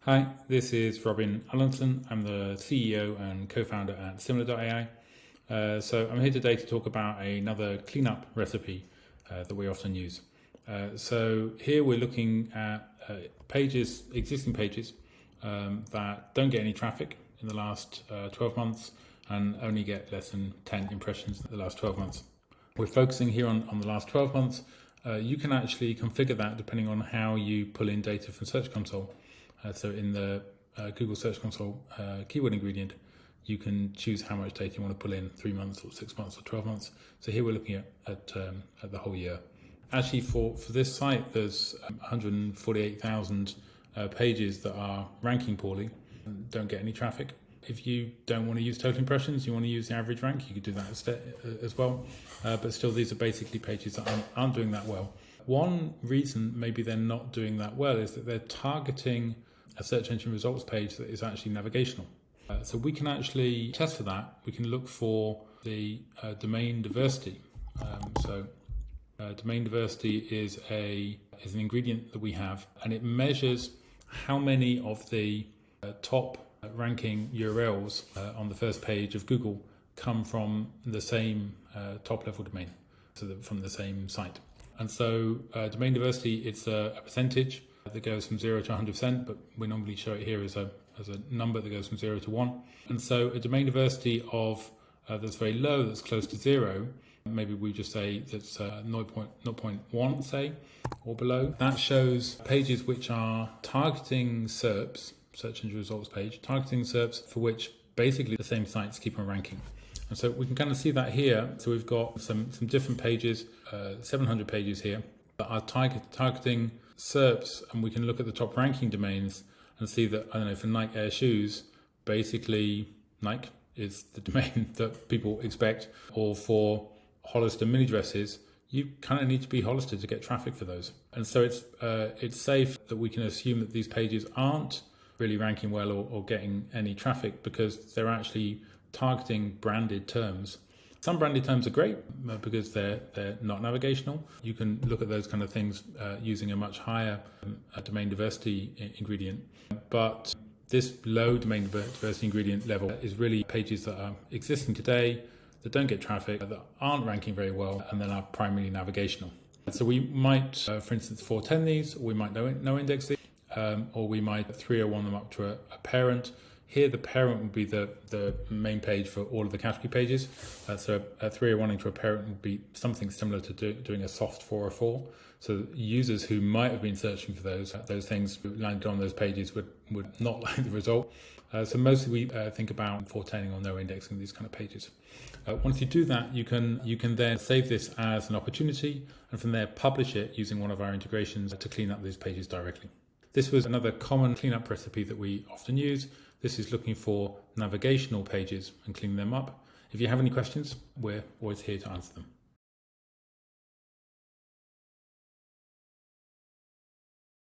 Hi, this is Robin Allenson. I'm the CEO and co-founder at Similar.ai. So I'm here today to talk about another cleanup recipe that we often use. So here we're looking at existing pages that don't get any traffic in the last 12 months and only get less than 10 impressions in the last 12 months. We're focusing here on the last 12 months. You can actually configure that depending on how you pull in data from Search Console. So in the Google Search Console keyword ingredient, you can choose how much data you want to pull in, 3 months or 6 months or 12 months. So here we're looking at the whole year. Actually, for this site, there's 148,000 pages that are ranking poorly and don't get any traffic. If you don't want to use total impressions, you want to use the average rank, you could do that as well. But still, these are basically pages that aren't doing that well. One reason maybe they're not doing that well is that they're targeting a search engine results page that is actually navigational. So we can actually test for that. We can look for the domain diversity. Domain diversity is an ingredient that we have, and it measures how many of the top ranking URLs on the first page of Google come from the same top level domain, so from the same site. And so domain diversity, it's a percentage that goes from 0 to 100%, but we normally show it here as a number that goes from 0 to 1. And so a domain diversity of that's very low, that's close to 0, maybe we just say that's 0.1, say, or below. That shows pages which are targeting SERPs, search engine results page, targeting SERPs for which basically the same sites keep on ranking. And so we can kind of see that here. So we've got some different pages, 700 pages here, that are targeting SERPs, and we can look at the top ranking domains and see that, I don't know, for Nike Air shoes, basically Nike is the domain that people expect, or for Hollister mini dresses, you kind of need to be Hollister to get traffic for those. And so it's safe that we can assume that these pages aren't really ranking well or getting any traffic because they're actually targeting branded terms. Some branded terms are great because they're not navigational. You can look at those kind of things using a much higher domain diversity ingredient. But this low domain diversity ingredient level is really pages that are existing today, that don't get traffic, that aren't ranking very well, and then are primarily navigational. So we might, for instance, 410 these, or we might no index these, or we might 301 them up to a parent. Here, the parent would be the main page for all of the category pages. So a 301 to a parent would be something similar to doing a soft 404. So users who might have been searching for those things who landed on those pages would not like the result. So mostly we think about 410 or no indexing these kind of pages. Once you do that, you can then save this as an opportunity, and from there publish it using one of our integrations to clean up these pages directly. This was another common cleanup recipe that we often use. This is looking for navigational pages and cleaning them up. If you have any questions, we're always here to answer them.